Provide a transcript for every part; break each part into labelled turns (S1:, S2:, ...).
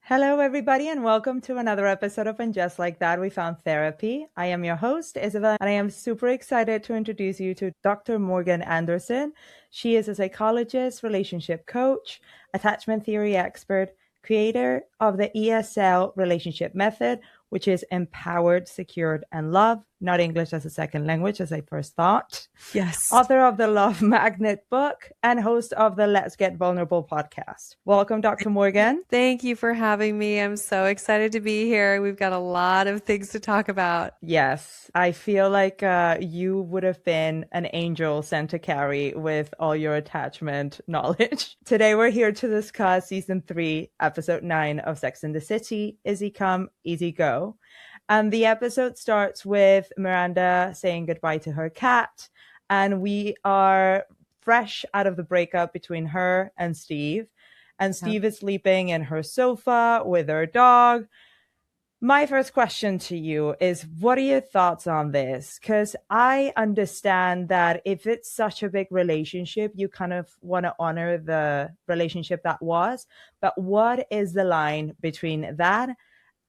S1: Hello, everybody, and welcome to another episode of And Just Like That, We Found Therapy. I am your host, Isabel, and I am super excited to introduce you to Dr. Morgan Anderson. She is a psychologist, relationship coach, attachment theory expert, creator of the ESL relationship method, which is empowered, secured, and love, not English as a second language, as I first thought.
S2: Yes.
S1: Author of the Love Magnet book and host of the Let's Get Vulnerable podcast. Welcome, Dr. Morgan.
S2: Thank you for having me. I'm so excited to be here. We've got a lot of things to talk about.
S1: Yes, I feel like you would have been an angel sent to Carrie with all your attachment knowledge. Today, we're here to discuss season 3, episode 9 of Sex and the City, Easy Come, Easy Go. And the episode starts with Miranda saying goodbye to her cat. And we are fresh out of the breakup between her and Steve. And Steve is sleeping in her sofa with her dog. My first question to you is, what are your thoughts on this? Because I understand that if it's such a big relationship, you kind of want to honor the relationship that was. But what is the line between that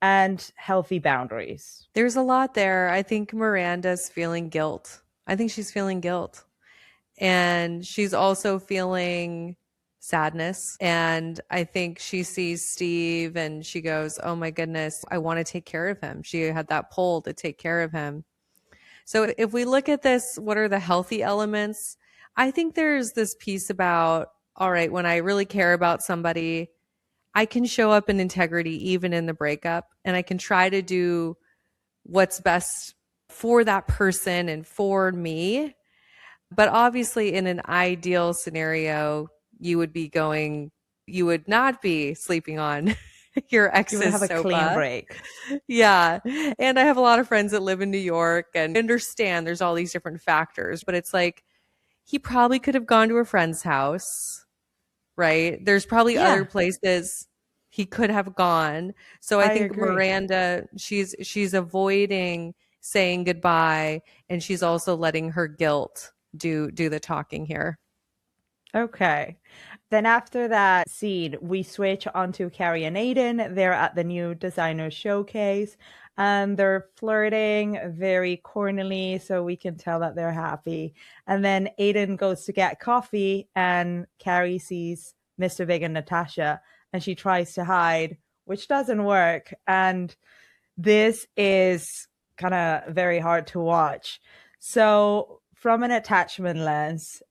S1: and healthy boundaries?
S2: There's a lot there. I think Miranda's feeling guilt. I think she's feeling guilt. And she's also feeling sadness. And I think she sees Steve and she goes, oh my goodness, I want to take care of him. She had that pull to take care of him. So if we look at this, what are the healthy elements? I think there's this piece about, all right, when I really care about somebody, I can show up in integrity even in the breakup, and I can try to do what's best for that person and for me. But obviously in an ideal scenario, you would not be sleeping on your ex's
S1: You would have a
S2: sofa.
S1: clean break.
S2: Yeah. And I have a lot of friends that live in New York and understand there's all these different factors, but it's like he probably could have gone to a friend's house, right? There's probably other places he could have gone. So I think
S1: agree.
S2: Miranda, she's avoiding saying goodbye, and she's also letting her guilt do the talking here.
S1: Okay. Then after that scene, we switch onto Carrie and Aidan. They're at the new designer showcase and they're flirting very cornily, so we can tell that they're happy. And then Aidan goes to get coffee and Carrie sees Mr. Big and Natasha and she tries to hide, which doesn't work. And this is kind of very hard to watch. So from an attachment lens,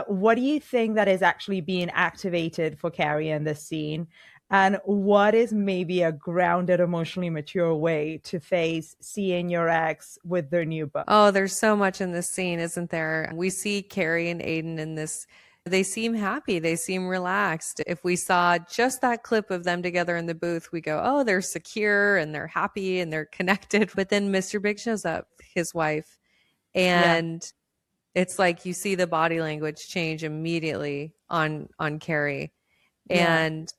S1: what do you think that is actually being activated for Carrie in this scene? And what is maybe a grounded, emotionally mature way to face seeing your ex with their new book?
S2: Oh, there's so much in this scene, isn't there? We see Carrie and Aidan in this. They seem happy. They seem relaxed. If we saw just that clip of them together in the booth, we go, oh, they're secure and they're happy and they're connected. But then Mr. Big shows up, his wife, and it's like you see the body language change immediately on Carrie. And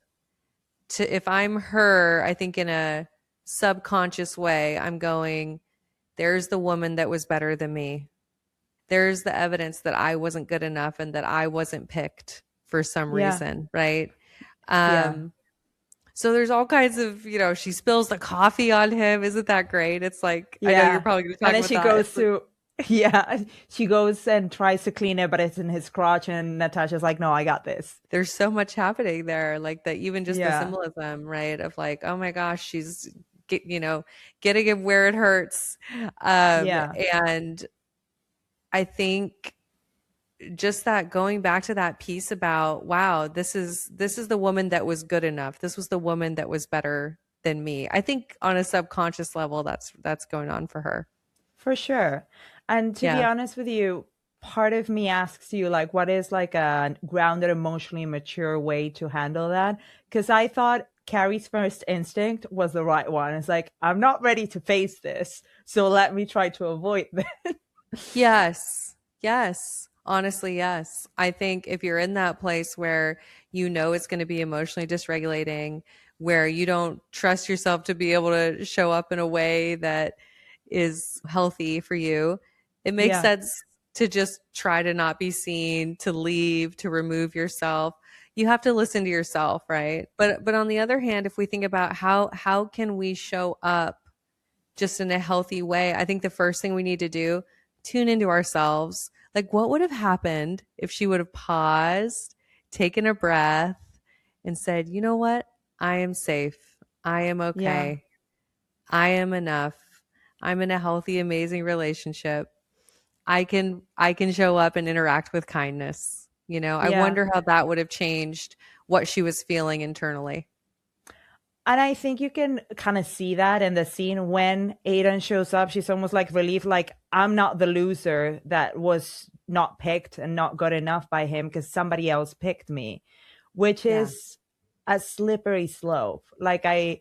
S2: if I'm her, I think in a subconscious way, I'm going, there's the woman that was better than me. There's the evidence that I wasn't good enough and that I wasn't picked for some reason, right? So there's all kinds of, she spills the coffee on him. Isn't that great? It's like, I know you're probably going to talk about that.
S1: And then she goes and tries to clean it, but it's in his crotch, and Natasha's like, no, I got this.
S2: There's so much happening there, like that, even just the symbolism, right? Of like, oh my gosh, she's, getting him where it hurts. And I think just that going back to that piece about, wow, this is the woman that was good enough. This was the woman that was better than me. I think on a subconscious level, that's going on for her.
S1: For sure. And to be honest with you, part of me asks you, like, what is like a grounded, emotionally mature way to handle that? Because I thought Carrie's first instinct was the right one. It's like, I'm not ready to face this, so let me try to avoid this.
S2: Yes. Honestly, yes. I think if you're in that place where it's going to be emotionally dysregulating, where you don't trust yourself to be able to show up in a way that is healthy for you, it makes sense to just try to not be seen, to leave, to remove yourself. You have to listen to yourself, right? But on the other hand, if we think about how can we show up just in a healthy way, I think the first thing we need to do, tune into ourselves. Like, what would have happened if she would have paused, taken a breath, and said, you know what? I am safe. I am
S1: Yeah.
S2: okay. I am enough. I'm in a healthy, amazing relationship. I can show up and interact with kindness. I
S1: Yeah.
S2: wonder how that would have changed what she was feeling internally.
S1: And I think you can kind of see that in the scene when Aidan shows up. She's almost like relieved, like, I'm not the loser that was not picked and not good enough by him because somebody else picked me, which
S2: Yeah.
S1: is a slippery slope. Like, I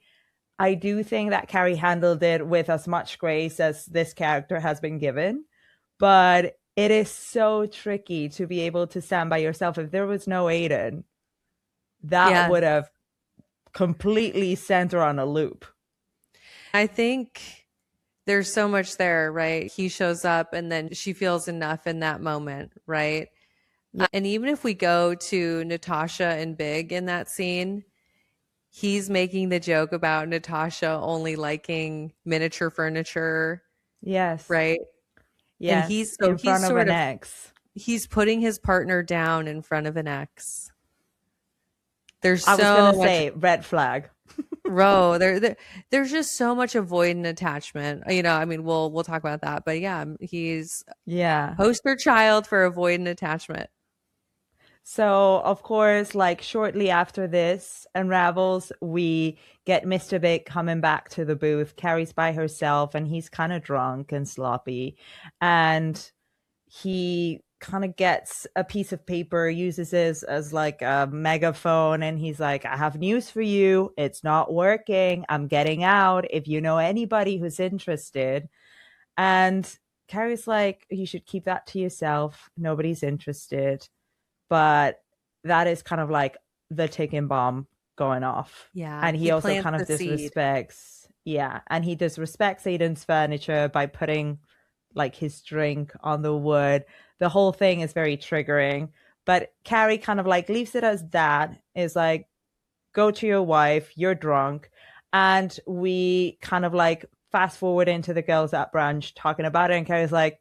S1: do think that Carrie handled it with as much grace as this character has been given, but it is so tricky to be able to stand by yourself. If there was no Aidan, that
S2: Yeah.
S1: would have completely sent her on a loop.
S2: I think there's so much there, right? He shows up and then she feels enough in that moment, right?
S1: Yeah.
S2: And even if we go to Natasha and Big in that scene, he's making the joke about Natasha only liking miniature furniture,
S1: Yes.
S2: right? And
S1: Yes. In front of an ex.
S2: he's putting his partner down in front of an ex. There's
S1: I was gonna
S2: so much
S1: say red flag.
S2: there's just so much avoidant attachment. I mean, we'll talk about that, but yeah, he's
S1: Yeah.
S2: poster child for avoidant attachment.
S1: So, of course, like shortly after this unravels, we get Mr. Big coming back to the booth. Carrie's by herself and he's kind of drunk and sloppy. And he kind of gets a piece of paper, uses it as like a megaphone, and he's like, I have news for you. It's not working. I'm getting out. If you know anybody who's interested. And Carrie's like, you should keep that to yourself. Nobody's interested. But that is kind of like the ticking bomb going off.
S2: Yeah,
S1: And he
S2: he
S1: also
S2: plants
S1: kind
S2: the
S1: of
S2: seed.
S1: disrespects, yeah, and he disrespects Aidan's furniture by putting like his drink on the wood. The whole thing is very triggering. But Carrie kind of like leaves it as that, is like, go to your wife, you're drunk. And we kind of like fast forward into the girls at brunch talking about it. And Carrie's like,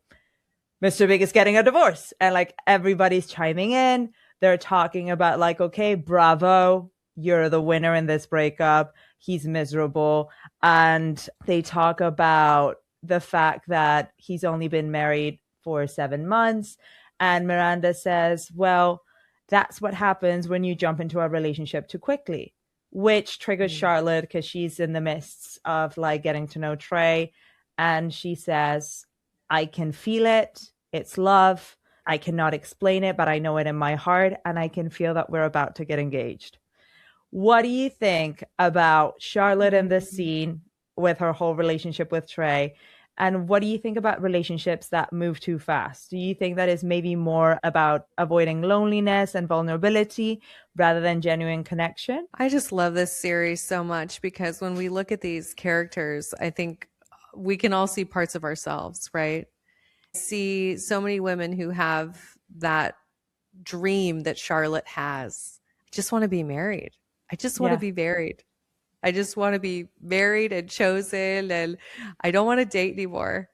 S1: Mr. Big is getting a divorce. And like everybody's chiming in. They're talking about like, okay, bravo, you're the winner in this breakup. He's miserable. And they talk about the fact that he's only been married for 7 months. And Miranda says, well, that's what happens when you jump into a relationship too quickly, which triggers
S2: Mm.
S1: Charlotte because she's in the midst of like getting to know Trey. And she says, I can feel it. It's love. I cannot explain it, but I know it in my heart. And I can feel that we're about to get engaged. What do you think about Charlotte in this scene with her whole relationship with Trey? And what do you think about relationships that move too fast? Do you think that is maybe more about avoiding loneliness and vulnerability rather than genuine connection?
S2: I just love this series so much because when we look at these characters, I think we can all see parts of ourselves, right? I see so many women who have that dream that Charlotte has. I just want to be married. I just want to
S1: Yeah.
S2: be married. I just want to be married and chosen, and I don't want to date anymore.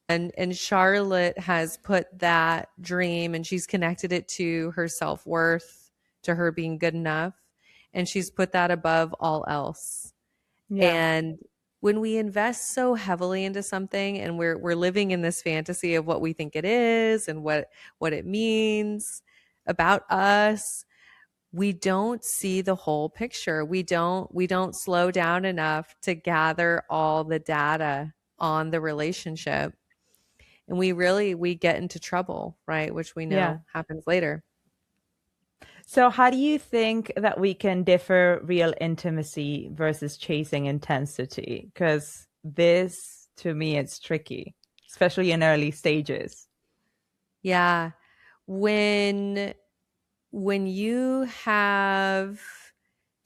S2: And Charlotte has put that dream and she's connected it to her self-worth, to her being good enough, and she's put that above all else.
S1: Yeah.
S2: And when we invest so heavily into something and we're living in this fantasy of what we think it is and what it means about us, we don't see the whole picture. We don't slow down enough to gather all the data on the relationship. And we get into trouble, right? Which we
S1: Yeah.
S2: know happens later.
S1: So, how do you think that we can differ real intimacy versus chasing intensity? Because this, to me, it's tricky, especially in early stages.
S2: Yeah. When you have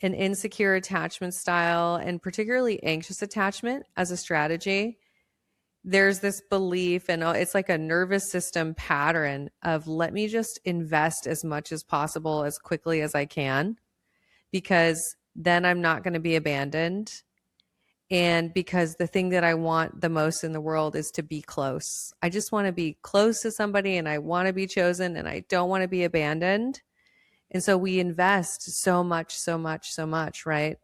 S2: an insecure attachment style and particularly anxious attachment as a strategy, there's this belief, and it's like a nervous system pattern of let me just invest as much as possible as quickly as I can, because then I'm not going to be abandoned. And because the thing that I want the most in the world is to be close. I just want to be close to somebody, and I want to be chosen, and I don't want to be abandoned. And so we invest so much, so much, so much, right?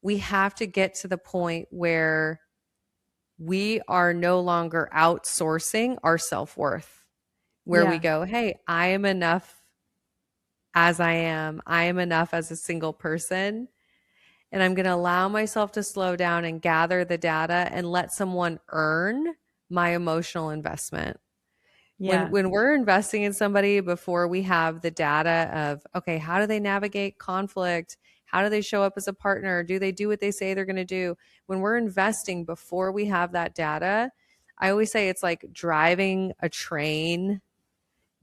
S2: We have to get to the point where we are no longer outsourcing our self-worth, where we
S1: Yeah.
S2: go, hey, I am enough as I am. I am enough as a single person. And I'm going to allow myself to slow down and gather the data and let someone earn my emotional investment.
S1: Yeah.
S2: When we're investing in somebody before we have the data of, okay, how do they navigate conflict? How do they show up as a partner? Do they do what they say they're going to do? When we're investing before we have that data, I always say it's like driving a train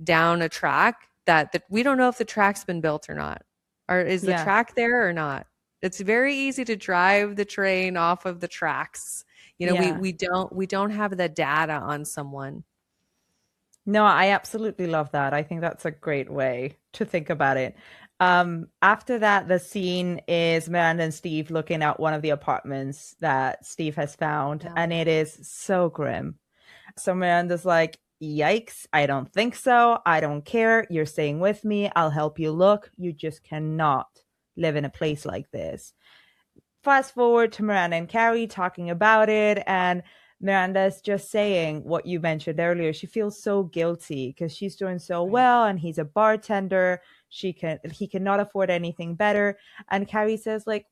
S2: down a track that we don't know if the track's been built or not. Or is the
S1: Yeah.
S2: track there or not? It's very easy to drive the train off of the tracks. You know,
S1: Yeah.
S2: we don't have the data on someone.
S1: No, I absolutely love that. I think that's a great way to think about it. After that, the scene is Miranda and Steve looking at one of the apartments that Steve has found,
S2: Yeah.
S1: and it is so grim. So Miranda's like, yikes, I don't think so. I don't care. You're staying with me. I'll help you look. You just cannot live in a place like this. Fast forward to Miranda and Carrie talking about it, and Miranda's just saying what you mentioned earlier. She feels so guilty because she's doing so well, and he's a bartender. He cannot afford anything better. And Carrie says, like,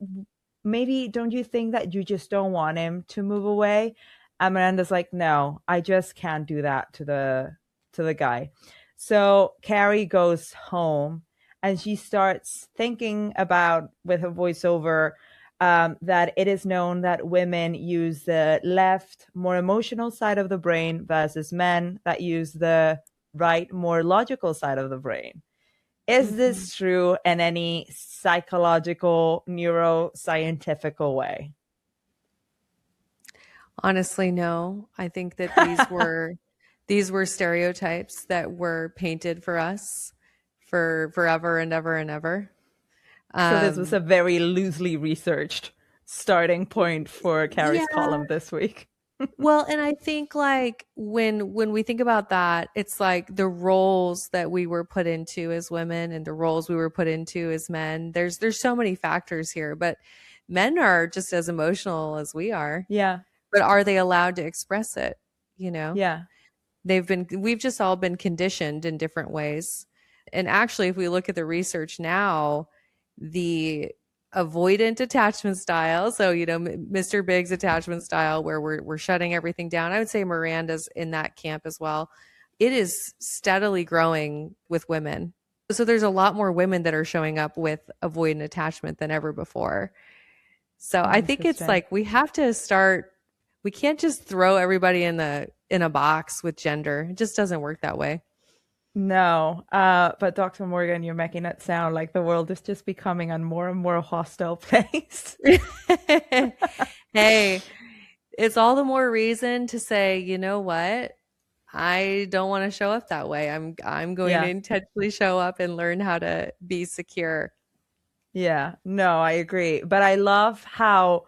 S1: maybe don't you think that you just don't want him to move away? And Miranda's like, no, I just can't do that to the guy. So Carrie goes home and she starts thinking about, with her voiceover, that it is known that women use the left, more emotional side of the brain versus men that use the right, more logical side of the brain. Is this true in any psychological, neuroscientific way?
S2: Honestly, no. I think that these were stereotypes that were painted for us for forever and ever and ever.
S1: So this was a very loosely researched starting point for Carrie's
S2: Yeah.
S1: column this week.
S2: Well, and I think like when we think about that, it's like the roles that we were put into as women and the roles we were put into as men. There's so many factors here, but men are just as emotional as we are.
S1: Yeah.
S2: But are they allowed to express it? You know?
S1: Yeah.
S2: We've just all been conditioned in different ways. And actually, if we look at the research now, the avoidant attachment style, so you know, Mr. Big's attachment style, where we're shutting everything down, I would say Miranda's in that camp as well. It is steadily growing with women. So there's a lot more women that are showing up with avoidant attachment than ever before. So I think it's like we have to start, we can't just throw everybody in a box with gender. It just doesn't work that way.
S1: No, but Dr. Morgan, you're making it sound like the world is just becoming a more and more hostile place.
S2: Hey, it's all the more reason to say, you know what? I don't want to show up that way. I'm going to intentionally show up and learn how to be secure.
S1: Yeah, no, I agree. But I love how,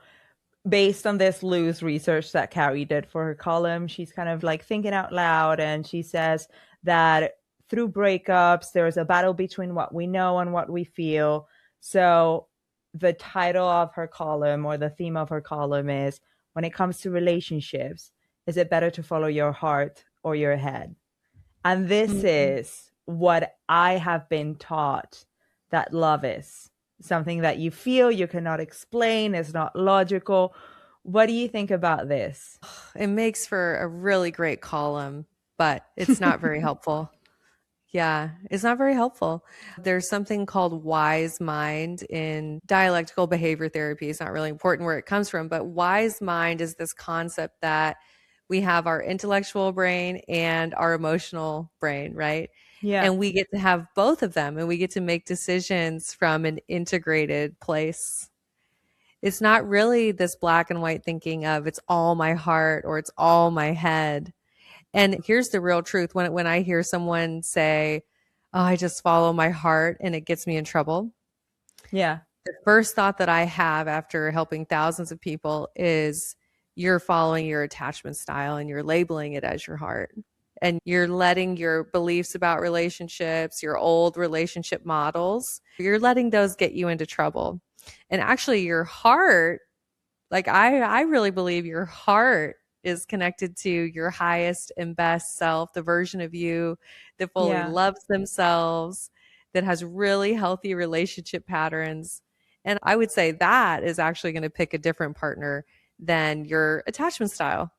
S1: based on this loose research that Carrie did for her column, she's kind of like thinking out loud, and she says that through breakups, there's a battle between what we know and what we feel. So the title of her column, or the theme of her column, is, when it comes to relationships, is it better to follow your heart or your head? And this is what I have been taught that love is. Something that you feel, you cannot explain, is not logical. What do you think about this?
S2: It makes for a really great column, but it's not very helpful. Yeah, it's not very helpful. There's something called wise mind in dialectical behavior therapy. It's not really important where it comes from, but wise mind is this concept that we have our intellectual brain and our emotional brain, right?
S1: Yeah.
S2: And we get to have both of them, and we get to make decisions from an integrated place. It's not really this black and white thinking of it's all my heart or it's all my head. And here's the real truth. When I hear someone say, "Oh, I just follow my heart," and it gets me in trouble,
S1: Yeah.
S2: the first thought that I have after helping thousands of people is you're following your attachment style and you're labeling it as your heart. And you're letting your beliefs about relationships, your old relationship models, you're letting those get you into trouble. And actually, your heart, like I really believe your heart is connected to your highest and best self, the version of you that fully
S1: Yeah.
S2: loves themselves, that has really healthy relationship patterns. And I would say that is actually going to pick a different partner than your attachment style.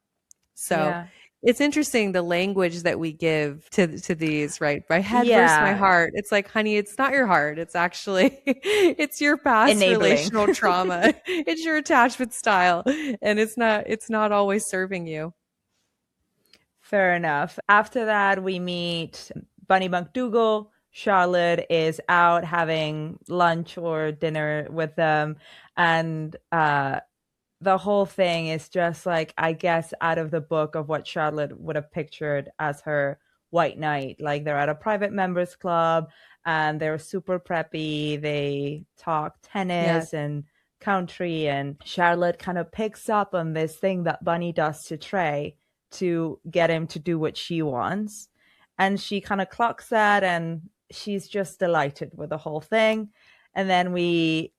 S2: So
S1: Yeah.
S2: it's interesting the language that we give to these, right? My head versus my
S1: Yeah.
S2: heart. It's like, honey, it's not your heart. It's actually it's your past
S1: Enabling.
S2: relational trauma. It's your attachment style. And it's not always serving you.
S1: Fair enough. After that, we meet Bunny McDougal. Charlotte is out having lunch or dinner with them. And the whole thing is just like, I guess, out of the book of what Charlotte would have pictured as her white knight. Like they're at a private members club and they're super preppy. They talk
S2: Yes.
S1: tennis and country. And Charlotte kind of picks up on this thing that Bunny does to Trey to get him to do what she wants. And she kind of clocks that and she's just delighted with the whole thing. And then we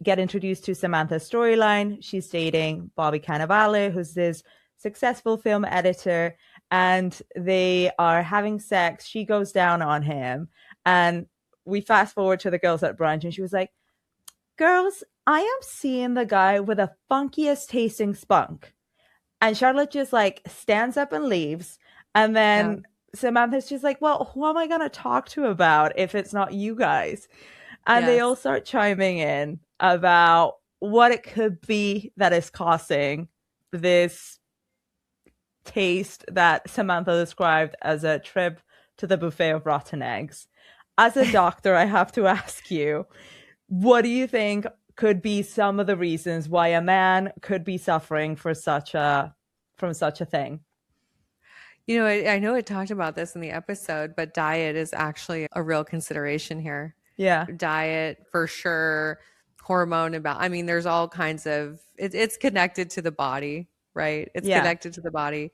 S1: get introduced to Samantha's storyline. She's dating Bobby Cannavale, who's this successful film editor, and they are having sex. She goes down on him, and we fast forward to the girls at brunch, and she was like, "Girls, I am seeing the guy with the funkiest tasting spunk." And Charlotte just like stands up and leaves, and
S2: Yeah.
S1: then Samantha's just like, "Well, who am I gonna talk to about if it's not you guys?" And they all
S2: Yes.
S1: start chiming in about what it could be that is causing this taste that Samantha described as a trip to the buffet of rotten eggs. As a doctor, I have to ask you, what do you think could be some of the reasons why a man could be suffering from such a thing?
S2: I know it talked about this in the episode, but diet is actually a real consideration here.
S1: Yeah.
S2: Diet for sure, hormone about, I mean, there's all kinds of, it's connected to the body, right? It's
S1: Yeah.
S2: connected to the body.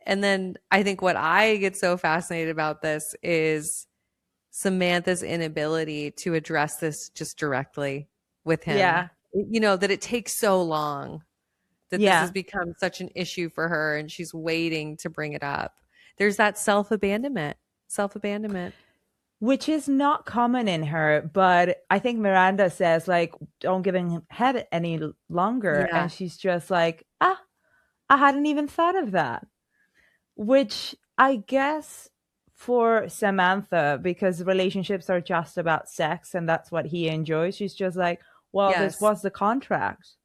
S2: And then I think what I get so fascinated about this is Samantha's inability to address this just directly with him.
S1: Yeah.
S2: That it takes so long, that this has
S1: Yeah.
S2: become such an issue for her and she's waiting to bring it up. There's that self-abandonment.
S1: Which is not common in her, but I think Miranda says, like, don't give him head any longer.
S2: Yeah.
S1: And she's just like, I hadn't even thought of that. Which I guess for Samantha, because relationships are just about sex and that's what he enjoys, she's just like, well, this
S2: Yes.
S1: was the contract.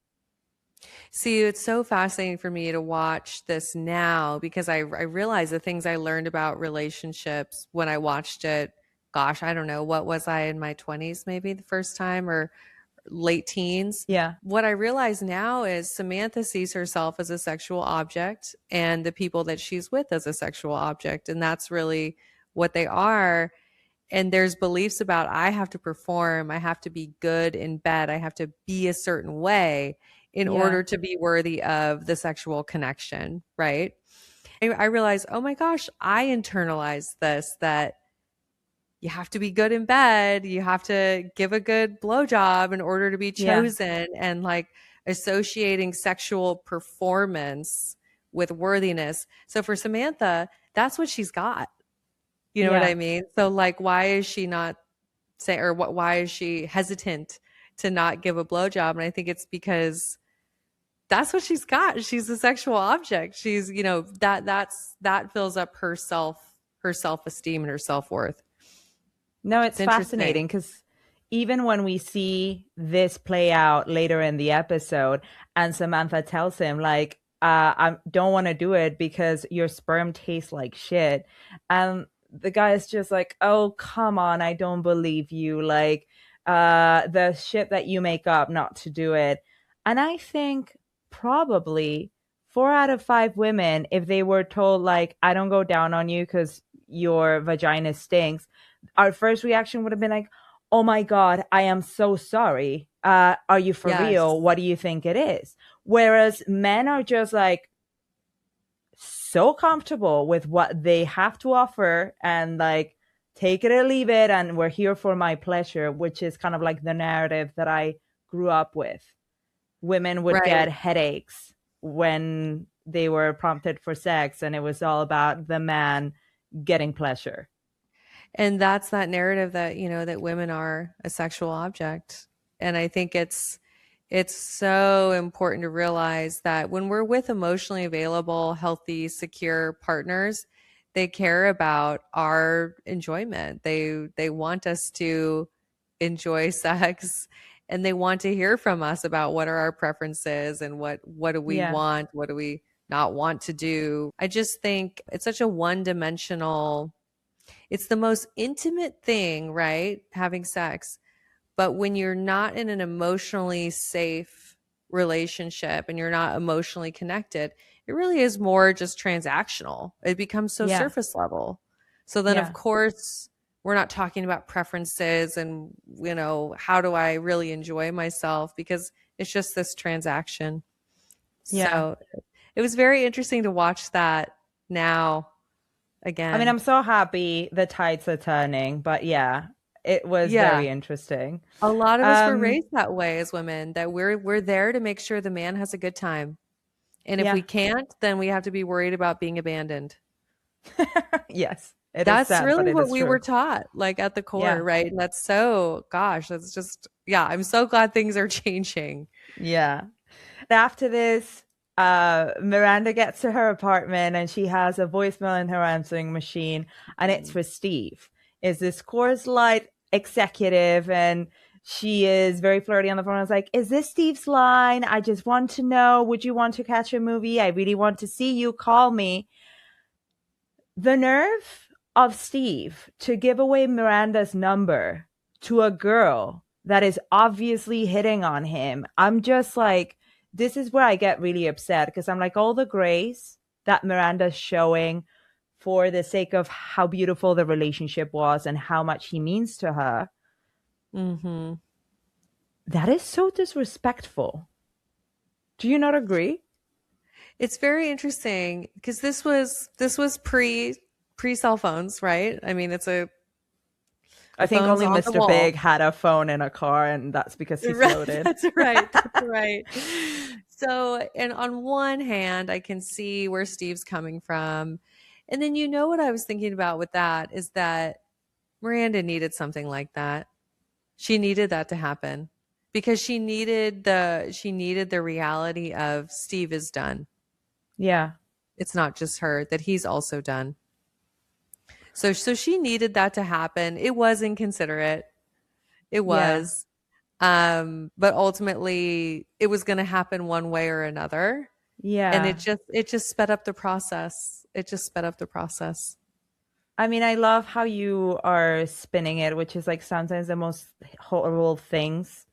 S2: See, it's so fascinating for me to watch this now because I realize the things I learned about relationships when I watched it. Gosh, I don't know. What was I in my 20s, maybe the first time, or late teens?
S1: Yeah.
S2: What I realize now is Samantha sees herself as a sexual object and the people that she's with as a sexual object. And that's really what they are. And there's beliefs about I have to perform, I have to be good in bed, I have to be a certain way in order to be worthy of the sexual connection, right? I realized, oh my gosh, I internalized this, that you have to be good in bed, you have to give a good blowjob in order to be chosen, and like associating sexual performance with worthiness. So for Samantha, that's what she's got. You know what I mean? So like, why is she not say, or what, why is she hesitant to not give a blowjob? And I think it's because that's what she's got. She's a sexual object. She's, that fills up her self-esteem and her self-worth.
S1: No, it's fascinating because even when we see this play out later in the episode and Samantha tells him like, I don't want to do it because your sperm tastes like shit. And the guy is just like, oh, come on, I don't believe you. Like, the shit that you make up not to do it. And I think probably 4 out of 5 women, if they were told, like, I don't go down on you because your vagina stinks, our first reaction would have been like, oh my God, I am so sorry. Are you for
S2: Yes.
S1: real? What do you think it is? Whereas men are just like so comfortable with what they have to offer and like, take it or leave it. And we're here for my pleasure, which is kind of like the narrative that I grew up with. Women would
S2: Right.
S1: get headaches when they were prompted for sex, and it was all about the man getting pleasure.
S2: And that's that narrative that, that women are a sexual object. And I think it's so important to realize that when we're with emotionally available, healthy, secure partners, they care about our enjoyment. They want us to enjoy sex, and they want to hear from us about what are our preferences and what do we
S1: Yeah.
S2: want, what do we not want to do. I just think it's such a one-dimensional, it's the most intimate thing, right? Having sex. But when you're not in an emotionally safe relationship and you're not emotionally connected, it really is more just transactional. It becomes so
S1: Yeah.
S2: surface level. So then, of
S1: Yeah.
S2: course, we're not talking about preferences and, how do I really enjoy myself, because it's just this transaction.
S1: Yeah.
S2: So it was very interesting to watch that now
S1: I mean,
S2: again.
S1: I'm so happy the tides are turning, but yeah, it was
S2: Yeah.
S1: very interesting.
S2: A lot of us were
S1: Um,
S2: raised that way as women, that we're there to make sure the man has a good time. And if we
S1: yeah.
S2: can't, then we have to be worried about being abandoned.
S1: Yes, it is
S2: That's
S1: sad, but
S2: really
S1: it
S2: what
S1: is
S2: we were
S1: true.
S2: taught, like at the core,
S1: Yeah.
S2: right? And that's so, gosh, that's just, yeah, I'm so glad things are changing.
S1: Yeah. After this, Miranda gets to her apartment and she has a voicemail in her answering machine, and it's for Steve. Is this Coors Light executive, and she is very flirty on the phone. I was like, "Is this Steve's line? I just want to know. Would you want to catch a movie? I really want to see you. Call me." The nerve of Steve to give away Miranda's number to a girl that is obviously hitting on him. I'm just like, this is where I get really upset, because I'm like, all the grace that Miranda's showing for the sake of how beautiful the relationship was and how much he means to her,
S2: Hmm.
S1: that is so disrespectful. Do you not agree?
S2: It's very interesting because this was pre cell phones, right? I mean,
S1: I
S2: the
S1: think
S2: phone's
S1: only
S2: on the
S1: Mr.
S2: wall.
S1: Big had a phone in a car, and that's because he
S2: Right,
S1: floated.
S2: that's right. That's right. So, and on one hand, I can see where Steve's coming from. And then what I was thinking about with that is that Miranda needed something like that. She needed that to happen because she needed the reality of Steve is done.
S1: Yeah.
S2: It's not just her, that he's also done. So she needed that to happen. It was inconsiderate. It
S1: Yeah.
S2: was. But ultimately it was going to happen one way or another. And it
S1: Yeah.
S2: just sped up the process. It just sped up the process.
S1: I mean, I love how you are spinning it, which is like sometimes the most horrible things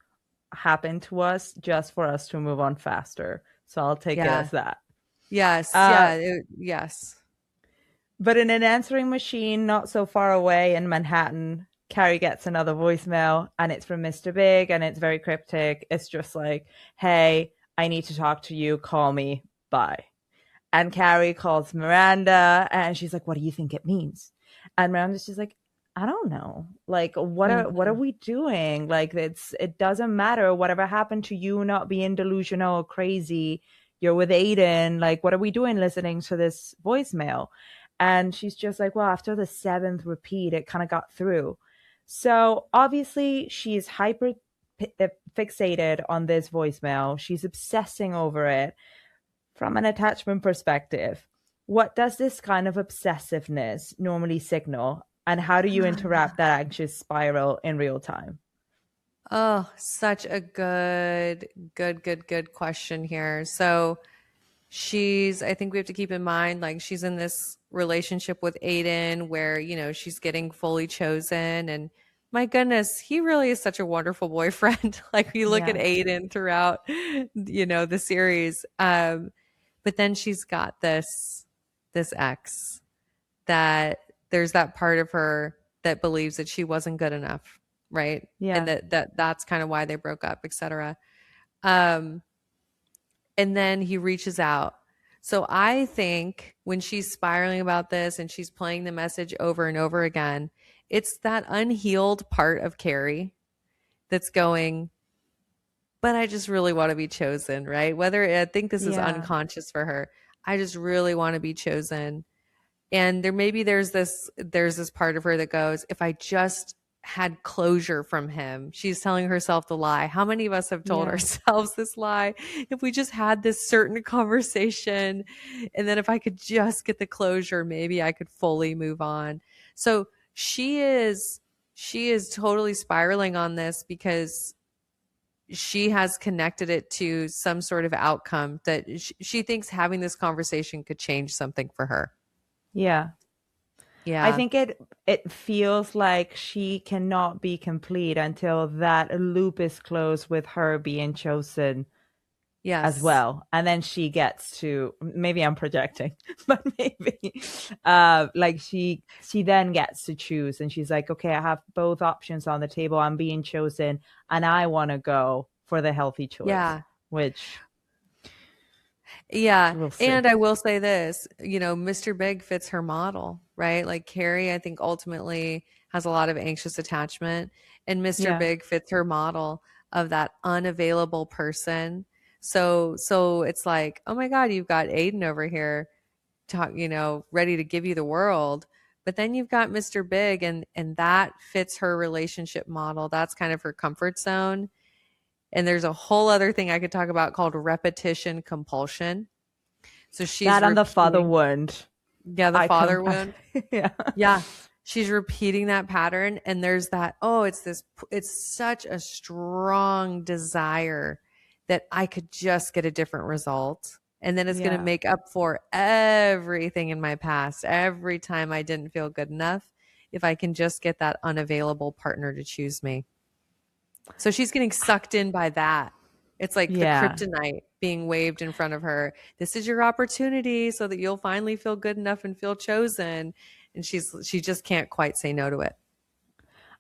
S1: happen to us just for us to move on faster. So I'll take it
S2: Yeah.
S1: as that.
S2: Yes.
S1: Uh,
S2: Yeah. Yes.
S1: but in an answering machine not so far away in Manhattan, Carrie gets another voicemail, and it's from Mr. Big, and it's very cryptic. It's just like, hey, I need to talk to you. Call me. Bye. And Carrie calls Miranda, and she's like, what do you think it means? And Miranda's just like, I don't know. Like, what are
S2: Mhm.
S1: we doing? Like, it doesn't matter. Whatever happened to you not being delusional or crazy, you're with Aidan. Like, what are we doing listening to this voicemail? And she's just like, well, after the seventh repeat, it kind of got through. So obviously she's hyper fixated on this voicemail. She's obsessing over it from an attachment perspective. What does this kind of obsessiveness normally signal? And how do you interrupt that anxious spiral in real time?
S2: Oh, such a good question here. So I think we have to keep in mind, like, she's in this relationship with Aidan where, she's getting fully chosen, and My goodness, he really is such a wonderful boyfriend. Like you look at
S1: Yeah.
S2: Aidan throughout, the series. But then she's got this ex that there's that part of her that believes that she wasn't good enough, right? And
S1: Yeah.
S2: that's kind of why they broke up, etc. Um, and then he reaches out. So I think when she's spiraling about this and she's playing the message over and over again, it's that unhealed part of Carrie that's going, but I just really want to be chosen, right? Whether I think this is
S1: Yeah.
S2: unconscious for her. I just really want to be chosen. And there's this part of her that goes, if I just had closure from him. She's telling herself the lie. How many of us have told
S1: Yeah.
S2: ourselves this lie? If we just had this certain conversation, and then if I could just get the closure, maybe I could fully move on. So she is totally spiraling on this because she has connected it to some sort of outcome that she thinks having this conversation could change something for her.
S1: Yeah. I
S2: Yeah.
S1: think it feels like she cannot be complete until that loop is closed with her being chosen as
S2: Yes.
S1: well. And then she gets to, maybe I'm projecting, but maybe like she then gets to choose, and she's like, okay, I have both options on the table. I'm being chosen and I want to go for the healthy choice,
S2: Yeah.
S1: which
S2: Yeah.
S1: we'll see.
S2: And I will say this, Mr. Big fits her model, right? Like Carrie, I think ultimately has a lot of anxious attachment, and Mr.
S1: Yeah.
S2: Big fits her model of that unavailable person. So it's like, oh my God, you've got Aidan over here ready to give you the world. But then you've got Mr. Big, and that fits her relationship model. That's kind of her comfort zone. And there's a whole other thing I could talk about called repetition compulsion. So she's
S1: That and the father
S2: repeating,
S1: wound.
S2: yeah, the
S1: I
S2: father
S1: can
S2: wound.
S1: yeah.
S2: Yeah. She's repeating that pattern. And there's that, oh, it's such a strong desire that I could just get a different result. And then it's going to
S1: Yeah.
S2: make up for everything in my past, every time I didn't feel good enough, if I can just get that unavailable partner to choose me. So she's getting sucked in by that. It's like the
S1: Yeah.
S2: kryptonite being waved in front of her. This is your opportunity so that you'll finally feel good enough and feel chosen. And she just can't quite say no to it.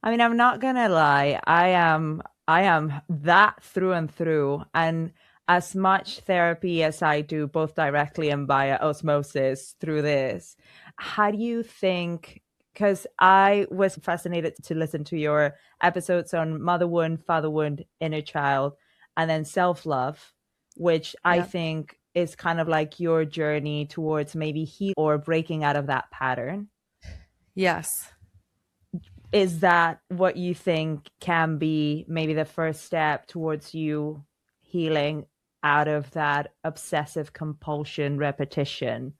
S1: I mean, I'm not gonna lie. I am that through and through. And as much therapy as I do, both directly and via osmosis through this, how do you think? Because I was fascinated to listen to your episodes on mother wound, father wound, inner child, and then self-love, which I
S2: Yeah.
S1: think is kind of like your journey towards maybe heal or breaking out of that pattern.
S2: Yes.
S1: Is that what you think can be maybe the first step towards you healing out of that obsessive compulsion repetition?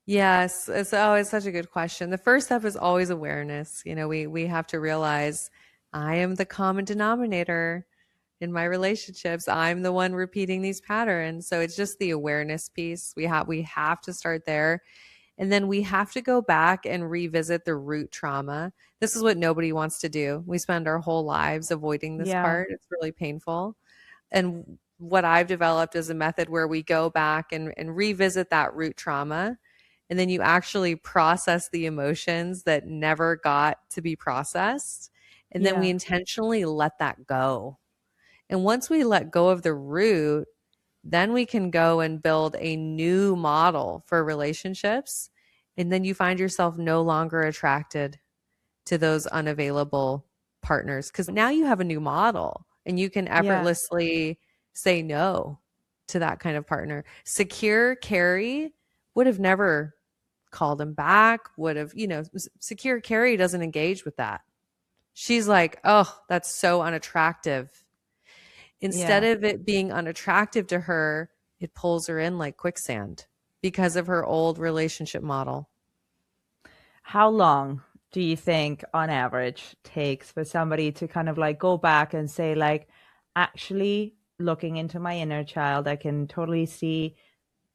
S2: Yes. It's always such a good question. The first step is always awareness. We have to realize I am the common denominator in my relationships. I'm the one repeating these patterns. So it's just the awareness piece. We have to start there. And then we have to go back and revisit the root trauma. This is what nobody wants to do. We spend our whole lives avoiding this
S1: Yeah.
S2: part. It's really painful. And what I've developed is a method where we go back and revisit that root trauma. And then you actually process the emotions that never got to be processed. And then we
S1: Yeah.
S2: intentionally let that go. And once we let go of the root, then we can go and build a new model for relationships. And then you find yourself no longer attracted to those unavailable partners because now you have a new model and you can
S1: Yeah.
S2: effortlessly say no to that kind of partner. Secure Carrie would have never called him back, secure Carrie doesn't engage with that. She's like, oh, that's so unattractive. Instead
S1: Yeah.
S2: of it being unattractive to her, it pulls her in like quicksand because of her old relationship model.
S1: How long do you think on average takes for somebody to kind of like go back and say, like, actually looking into my inner child, I can totally see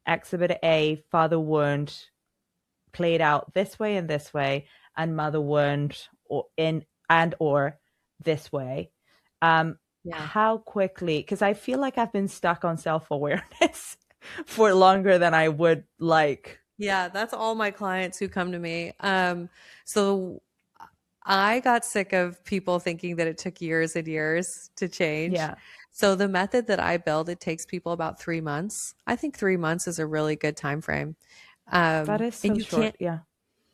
S1: exhibit A, father wound played out this way and this way, and mother wound or in and or this way.
S2: Yeah.
S1: How quickly, because I feel like I've been stuck on self-awareness for longer than I would like.
S2: Yeah, that's all my clients who come to me. So I got sick of people thinking that it took years and years to change.
S1: Yeah,
S2: So the method that I build, it takes people about 3 months. I think 3 months is a really good time frame.
S1: that is
S2: And
S1: so short. Yeah.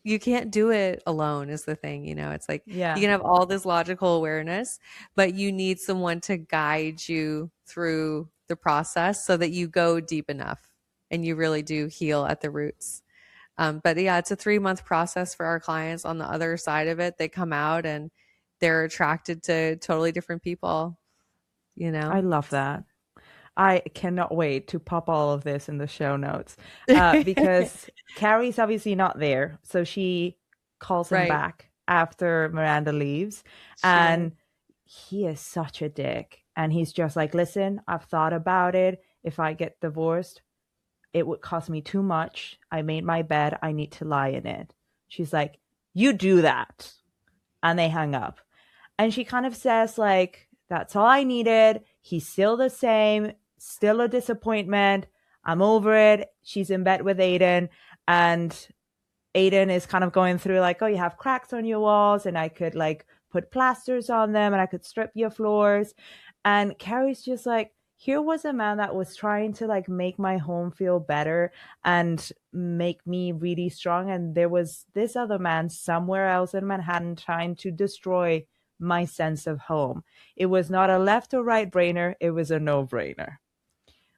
S2: you can't do it alone is the thing, it's like you
S1: Yeah.
S2: can have all this logical awareness, but you need someone to guide you through the process so that you go deep enough and you really do heal at the roots. But yeah, it's a 3 month process for our clients. On the other side of it, they come out and they're attracted to totally different people, you
S1: I
S2: know?
S1: love that. I cannot wait to pop all of this in the show notes because Carrie's obviously not there. So she calls him
S2: Right.
S1: back after Miranda leaves.
S2: Sure.
S1: And he is such a dick. And he's just like, listen, I've thought about it. If I get divorced, it would cost me too much. I made my bed. I need to lie in it. She's like, you do that. And they hang up. And she kind of says, like, that's all I needed. He's still the same, still a disappointment. I'm over it. She's in bed with Aidan. And Aidan is kind of going through, like, oh, you have cracks on your walls, and I could, like, put plasters on them, and I could strip your floors. And Carrie's just like, here was a man that was trying to, like, make my home feel better and make me really strong. And there was this other man somewhere else in Manhattan trying to destroy my sense of home. It was not a left or right brainer, it was a no brainer,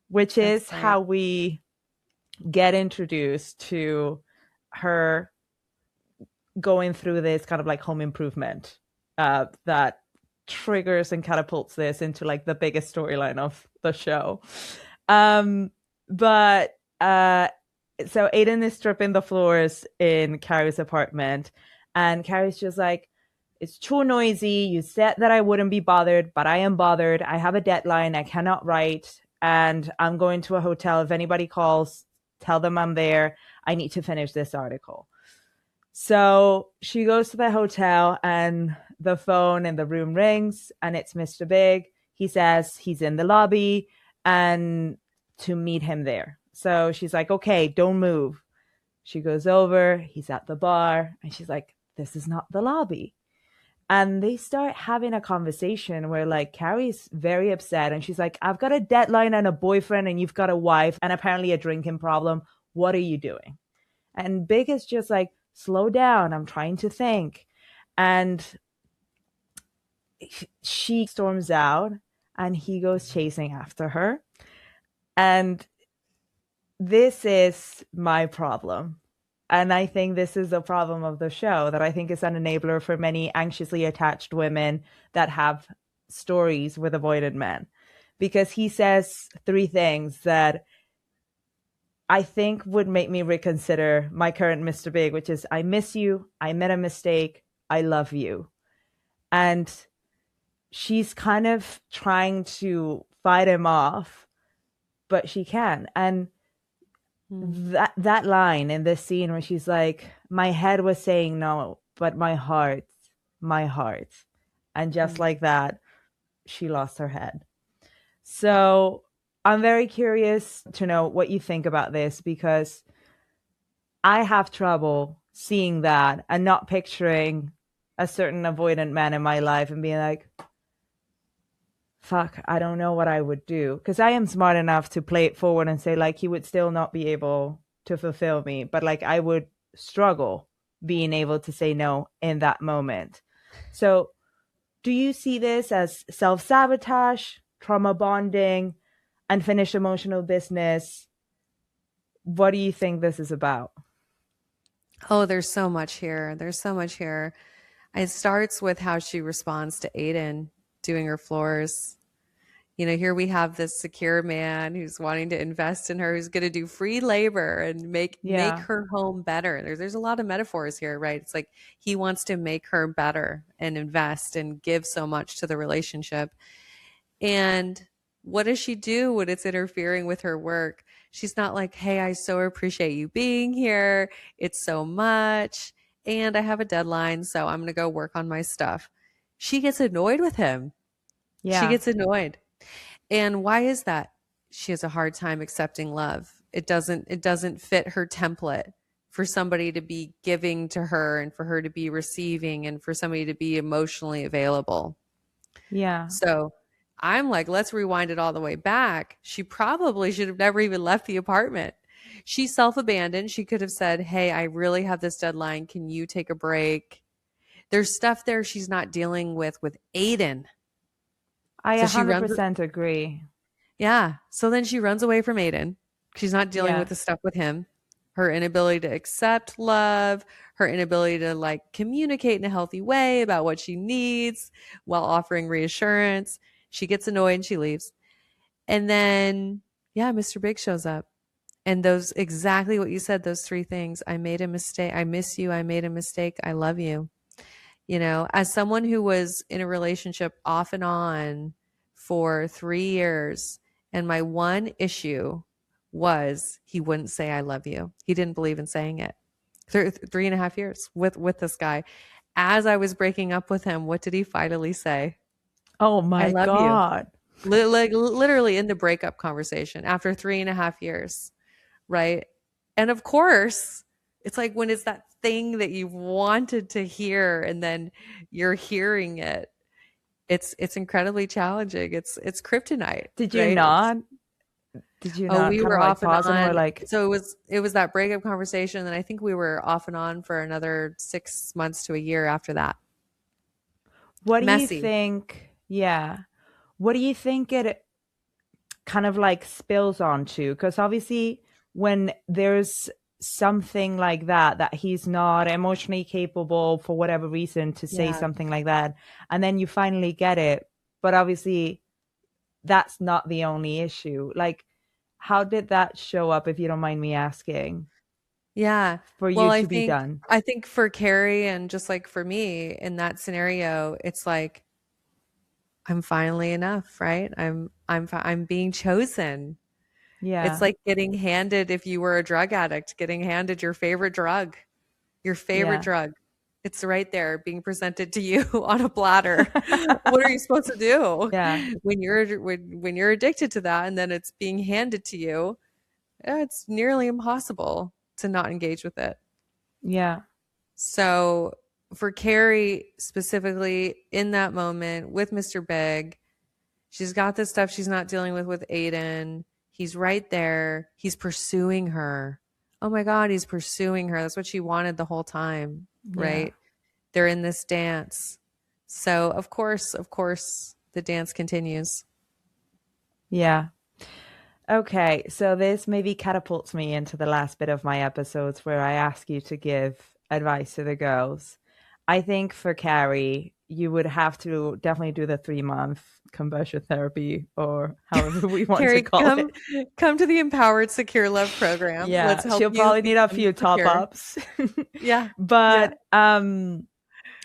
S1: which
S2: That's
S1: is
S2: right.
S1: how we get introduced to her going through this kind of like home improvement that triggers and catapults this into like the biggest storyline of the show. But so Aidan is stripping the floors in Carrie's apartment, and Carrie's just like, it's too noisy. You said that I wouldn't be bothered, but I am bothered. I have a deadline. I cannot write, and I'm going to a hotel. If anybody calls, tell them I'm there. I need to finish this article. So she goes to the hotel, and the phone in the room rings, and it's Mr. Big. He says he's in the lobby and to meet him there. So she's like, okay, don't move. She goes over, he's at the bar, and she's like, this is not the lobby. And they start having a conversation where, like, Carrie's very upset, and she's like, I've got a deadline and a boyfriend, and you've got a wife and apparently a drinking problem. What are you doing? And Big is just like, slow down. I'm trying to think. And she storms out, and he goes chasing after her. And this is my problem. And I think this is the problem of the show, that I think is an enabler for many anxiously attached women that have stories with avoidant men. Because he says three things that I think would make me reconsider my current Mr. Big, which is, I miss you, I made a mistake, I love you. And she's kind of trying to fight him off, but she can. And that line in this scene where she's like, my head was saying no, but my heart, my heart. And just like that, she lost her head. So I'm very curious to know what you think about this, because I have trouble seeing that and not picturing a certain avoidant man in my life and being like, fuck, I don't know what I would do. Because I am smart enough to play it forward and say, like, he would still not be able to fulfill me. But, like, I would struggle being able to say no in that moment. So do you see this as self-sabotage, trauma bonding, unfinished emotional business? What do you think this is about?
S2: Oh, there's so much here. There's so much here. It starts with how she responds to Aidan doing her floors. Here we have this secure man who's wanting to invest in her, who's going to do free labor and make
S1: Yeah.
S2: her home better. There's a lot of metaphors here, right? It's like he wants to make her better and invest and give so much to the relationship. And what does she do when it's interfering with her work? She's not like, hey, I so appreciate you being here. It's so much. And I have a deadline, so I'm going to go work on my stuff. she gets annoyed with him. She
S1: Yeah.
S2: gets annoyed. And why is that? She has a hard time accepting love. It doesn't fit her template for somebody to be giving to her and for her to be receiving and for somebody to be emotionally available.
S1: Yeah.
S2: So I'm like, let's rewind it all the way back. She probably should have never even left the apartment. She self-abandoned. She could have said, hey, I really have this deadline. Can you take a break? There's stuff there she's not dealing with Aidan.
S1: I
S2: So she runs,
S1: 100% agree.
S2: yeah. So then she runs away from Aidan. She's not dealing with
S1: Yeah.
S2: the stuff with him. Her inability to accept love, her inability to like communicate in a healthy way about what she needs while offering reassurance. She gets annoyed and she leaves. And then, yeah, Mr. Big shows up. And those exactly what you said, those three things. I made a mistake. I miss you. I made a mistake. I love you. You know, as someone who was in a relationship off and on for 3 years, and my one issue was he wouldn't say I love you. He didn't believe in saying it. 3.5 years with this guy. As I was breaking up with him, what did he finally say?
S1: Oh
S2: I
S1: my
S2: love you.
S1: God.
S2: Like literally in the breakup conversation after 3.5 years, right? And of course, it's like when it's that thing that you've wanted to hear and then you're hearing it. It's incredibly challenging. It's kryptonite,
S1: Did you
S2: right?
S1: not? Did you
S2: Oh,
S1: not
S2: we
S1: kind of
S2: were
S1: like
S2: off and
S1: pause and were
S2: on.
S1: like,
S2: So it was that breakup conversation, and I think we were off and on for another 6 months to a year after that.
S1: what do you
S2: Messy.
S1: think? Yeah. What do you think it kind of like spills onto? Because obviously, when there's something like that he's not emotionally capable for whatever reason to say
S2: Yeah.
S1: something like that, and then you finally get it, but obviously that's not the only issue. Like, how did that show up, if you don't mind me asking,
S2: Yeah.
S1: for
S2: Well,
S1: you
S2: I
S1: to be
S2: think
S1: done?
S2: I think for Carrie and just like for me in that scenario, it's like I'm finally enough, right? I'm being chosen. It's
S1: Yeah.
S2: like getting handed if you were a drug addict, getting handed your favorite drug. Your favorite
S1: Yeah.
S2: drug. It's right there being presented to you on a platter. What are you supposed to do
S1: Yeah.
S2: when you're addicted to that and then it's being handed to you? It's nearly impossible to not engage with it.
S1: Yeah.
S2: So for Carrie specifically in that moment with Mr. Big, she's got this stuff she's not dealing with Aidan. He's right there. He's pursuing her. Oh my God, he's pursuing her. That's what she wanted the whole time,
S1: Yeah.
S2: right? They're in this dance. So of course, the dance continues.
S1: Yeah. Okay, so this maybe catapults me into the last bit of my episodes where I ask you to give advice to the girls. I think for Carrie, you would have to definitely do the 3 month conversion therapy, or however we want to
S2: Carrie,
S1: call
S2: come
S1: it.
S2: come to the Empowered Secure Love program. Let's
S1: Yeah,
S2: help
S1: she'll
S2: you
S1: probably need a
S2: become
S1: few top
S2: secure.
S1: ups.
S2: Yeah. Yeah.
S1: But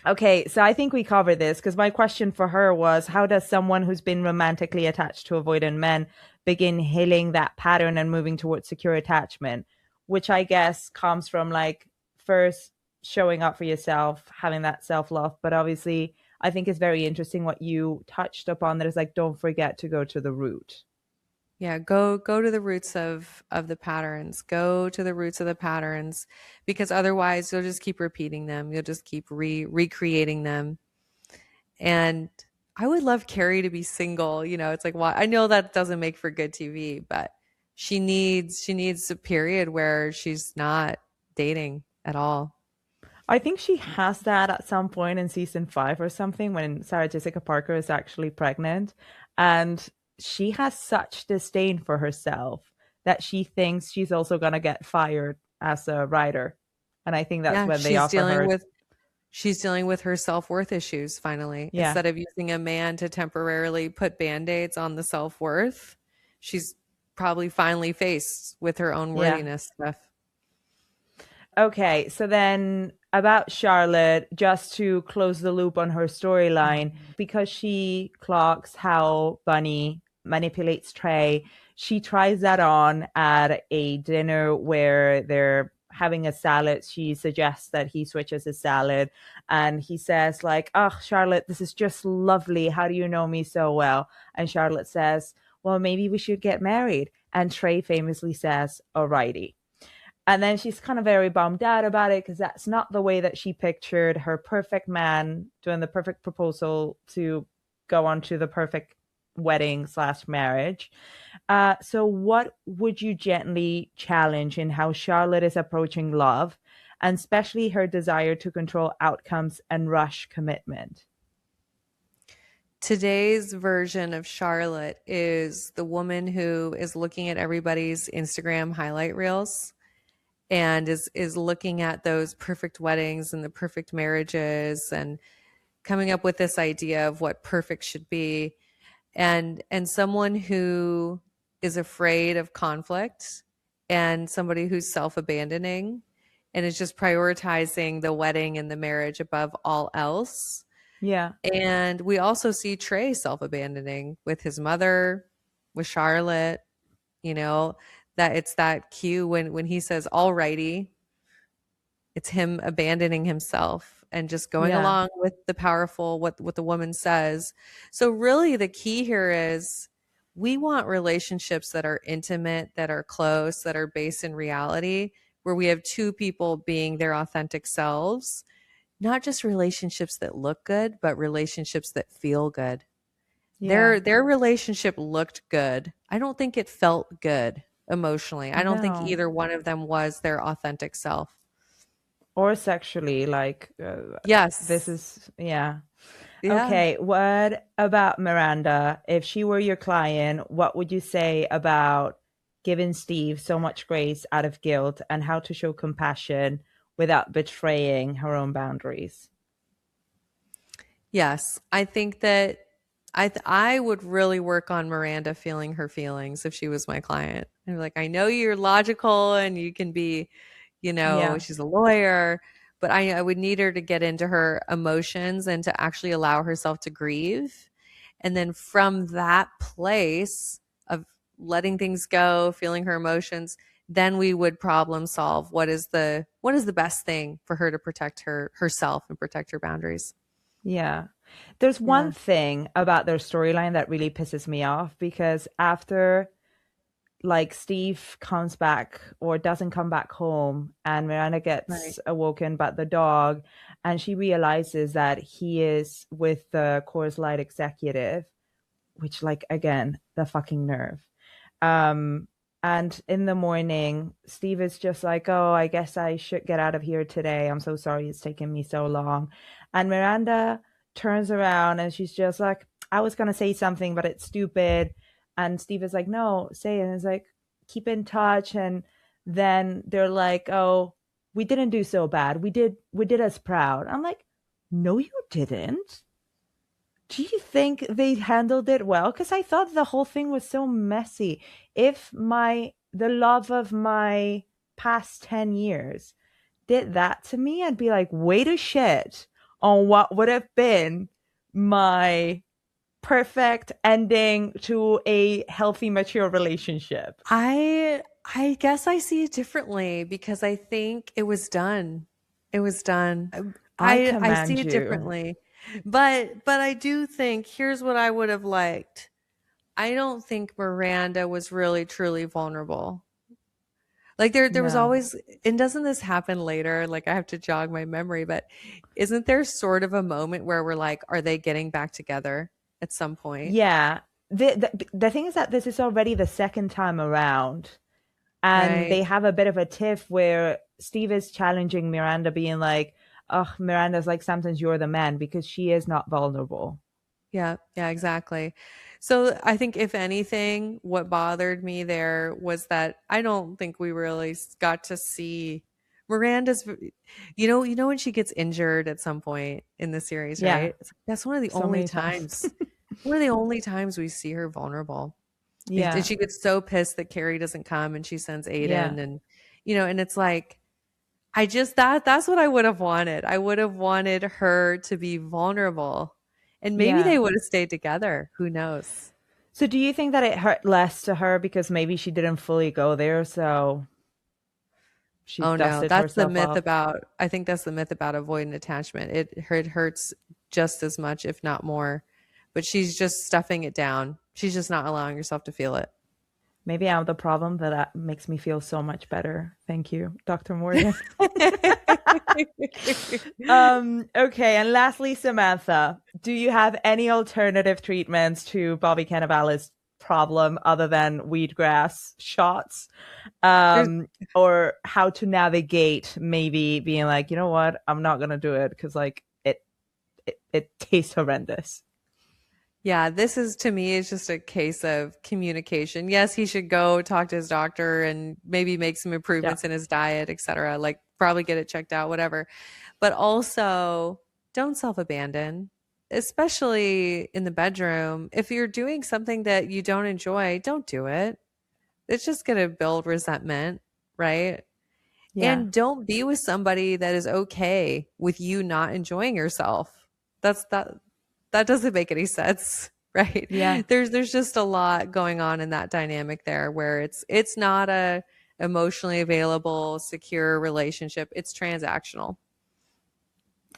S1: okay, so I think we covered this because my question for her was, how does someone who's been romantically attached to avoidant men begin healing that pattern and moving towards secure attachment? Which I guess comes from like first showing up for yourself, having that self-love. But obviously, I think it's very interesting what you touched upon, that is like, don't forget to go to the root.
S2: Yeah, go to the roots of the patterns. Go to the roots of the patterns because otherwise you'll just keep repeating them. You'll just keep recreating them. And I would love Carrie to be single. You know, it's like, why? I know that doesn't make for good TV, but she needs a period where she's not dating at all.
S1: I think she has that at some point in season 5 or something, when Sarah Jessica Parker is actually pregnant. And she has such disdain for herself that she thinks she's also going to get fired as a writer. And I think that's
S2: Yeah,
S1: when they offer her.
S2: she's dealing with her self-worth issues finally.
S1: Yeah.
S2: Instead of using a man to temporarily put band-aids on the self-worth, she's probably finally faced with her own
S1: Yeah.
S2: worthiness stuff.
S1: Okay, so then about Charlotte, just to close the loop on her storyline, because she clocks how Bunny manipulates Trey, she tries that on at a dinner where they're having a salad, she suggests that he switches his salad, and he says like, "Oh, Charlotte, this is just lovely. How do you know me so well?" And Charlotte says, "Well, maybe we should get married." And Trey famously says, "Alrighty." And then she's kind of very bummed out about it because that's not the way that she pictured her perfect man doing the perfect proposal to go on to the perfect wedding slash marriage. So, what would you gently challenge in how Charlotte is approaching love, and especially her desire to control outcomes and rush commitment?
S2: Today's version of Charlotte is the woman who is looking at everybody's Instagram highlight reels and is looking at those perfect weddings and the perfect marriages and coming up with this idea of what perfect should be, and someone who is afraid of conflict, and somebody who's self-abandoning and is just prioritizing the wedding and the marriage above all else.
S1: Yeah.
S2: And we also see Trey self-abandoning with his mother, with Charlotte, you know, that it's that cue when he says, "All righty," it's him abandoning himself and just going
S1: Yeah.
S2: along with the powerful, what the woman says. So really the key here is we want relationships that are intimate, that are close, that are based in reality, where we have two people being their authentic selves, not just relationships that look good, but relationships that feel good.
S1: Yeah.
S2: Their relationship looked good. I don't think it felt good emotionally. I don't think
S1: No.
S2: either one of them was their authentic self.
S1: Or sexually, like, this
S2: Yes.
S1: is, yeah.
S2: Yeah.
S1: Okay, what about Miranda? If she were your client, what would you say about giving Steve so much grace out of guilt and how to show compassion without betraying her own boundaries?
S2: Yes. I think that I would really work on Miranda feeling her feelings if she was my client. And like, I know you're logical and you can be,
S1: Yeah,
S2: she's a lawyer, but I would need her to get into her emotions and to actually allow herself to grieve. And then from that place of letting things go, feeling her emotions, then we would problem solve what is the best thing for her to protect herself and protect her boundaries.
S1: yeah. There's one
S2: Yeah.
S1: thing about their storyline that really pisses me off because after like Steve comes back or doesn't come back home and Miranda
S2: Right.
S1: gets awoken by the dog and she realizes that he is with the Coors Light executive, which like again, the fucking nerve. Um and in the morning, Steve is just like, "Oh, I guess I should get out of here today. I'm so sorry it's taken me so long." And Miranda turns around and she's just like, "I was gonna say something, but it's stupid." And Steve is like, "No, say it." And it's like, "Keep in touch." And then they're like, "Oh, we didn't do so bad. We did us proud." I'm like, "No, you didn't." Do you think they handled it well? Because I thought the whole thing was so messy. If the love of my past 10 years did that to me, I'd be like, wait a shit on what would have been my perfect ending to a healthy, mature relationship.
S2: I guess I see it differently because I think it was done. It was done.
S1: I
S2: I see
S1: command
S2: it
S1: you.
S2: differently. But I do think here's what I would have liked. I don't think Miranda was really truly vulnerable. Like there was
S1: No.
S2: always, and doesn't this happen later? Like I have to jog my memory, but isn't there sort of a moment where we're like, are they getting back together at some point?
S1: Yeah. The thing is that this is already the second time around. And
S2: Right.
S1: they have a bit of a tiff where Steve is challenging Miranda, being like, "Oh, Miranda's like sometimes you're the man," because she is not vulnerable.
S2: Yeah, yeah, exactly. So I think if anything, what bothered me there was that I don't think we really got to see Miranda's, when she gets injured at some point in the series,
S1: Yeah,
S2: right? That's
S1: so many times.
S2: one of the only times we see her vulnerable. And
S1: Yeah,
S2: she gets so pissed that Carrie doesn't come and she sends
S1: yeah,
S2: Aidan and it's like, I just that's what I would have wanted. I would have wanted her to be vulnerable. And maybe
S1: yeah.
S2: they would have stayed together. Who knows?
S1: So do you think that it hurt less to her because maybe she didn't fully go there? So She
S2: Oh no,
S1: dusted
S2: that's the
S1: herself
S2: myth
S1: off.
S2: about, I think that's the myth about avoidant attachment. It hurts just as much, if not more, but she's just stuffing it down. She's just not allowing herself to feel it.
S1: Maybe I'm the problem, that makes me feel so much better. Thank you, Dr. Morgan. Okay, and lastly, Samantha, do you have any alternative treatments to Bobby Cannavale's problem other than wheatgrass shots?
S2: There's
S1: Or how to navigate maybe being like, you know what, I'm not gonna do it because like it tastes horrendous.
S2: Yeah, this is to me is just a case of communication. Yes, he should go talk to his doctor and maybe make some
S1: Yeah.
S2: improvements in his diet, etc. Like probably get it checked out, whatever. But also don't self-abandon, especially in the bedroom. If you're doing something that you don't enjoy, don't do it. It's just going to build resentment, right?
S1: Yeah.
S2: And don't be with somebody that is okay with you not enjoying yourself. That doesn't make any sense, right?
S1: Yeah.
S2: There's just a lot going on in that dynamic there where it's not a emotionally available, secure relationship. It's transactional.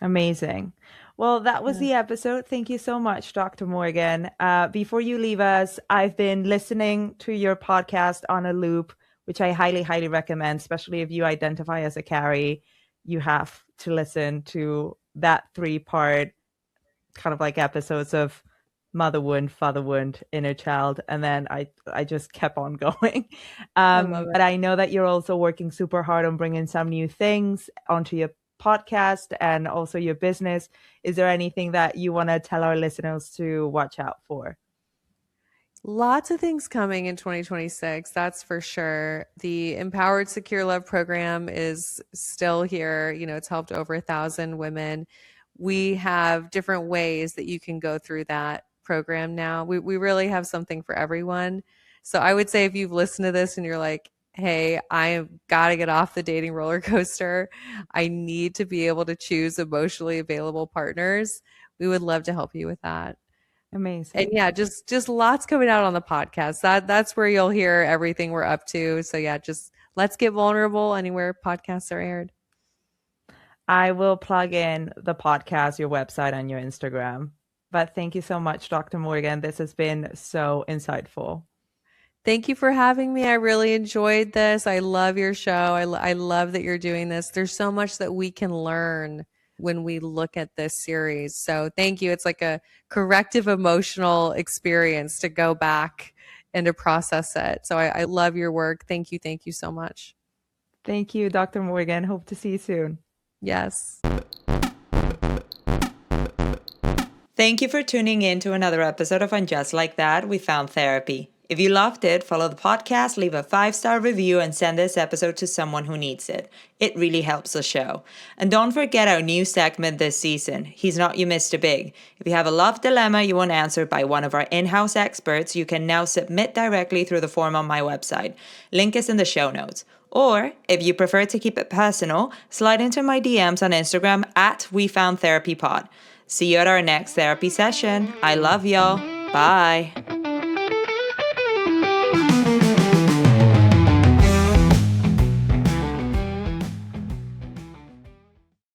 S1: Amazing. Well, that was
S2: Yeah.
S1: the episode. Thank you so much, Dr. Morgan. Before you leave us, I've been listening to your podcast on a loop, which I highly, highly recommend, especially if you identify as a Carrie. You have to listen to that 3-part kind of like episodes of mother wound, father wound, inner child, and then I just kept on going.
S2: I love it.
S1: But I know that you're also working super hard on bringing some new things onto your podcast and also your business. Is there anything that you want to tell our listeners to watch out for?
S2: Lots of things coming in 2026, that's for sure. The Empowered Secure Love program is still here. You know, it's helped over 1,000 women. We have different ways that you can go through that program now. We really have something for everyone. So I would say if you've listened to this and you're like, hey, I've got to get off the dating roller coaster, I need to be able to choose emotionally available partners, we would love to help you with that. And
S1: Amazing.
S2: yeah, just lots coming out on the podcast. That's where you'll hear everything we're up to. So yeah, just let's get vulnerable anywhere podcasts are aired.
S1: I will plug in the podcast, your website, and your Instagram. But thank you so much, Dr. Morgan. This has been so insightful.
S2: Thank you for having me. I really enjoyed this. I love your show. I love that you're doing this. There's so much that we can learn when we look at this series. So thank you. It's like a corrective emotional experience to go back and to process it. So I love your work. Thank you. Thank you so much.
S1: Thank you, Dr. Morgan. Hope to see you soon.
S2: Yes.
S3: Thank you for tuning in to another episode of And Just Like That, We Found Therapy. If you loved it, follow the podcast, leave a 5-star review, and send this episode to someone who needs it. It really helps the show. And don't forget our new segment this season, He's Not You Mr. Big. If you have a love dilemma you want answered by one of our in-house experts, you can now submit directly through the form on my website. Link is in the show notes. Or, if you prefer to keep it personal, slide into my DMs on Instagram at WeFoundTherapyPod. See you at our next therapy session. I love y'all. Bye.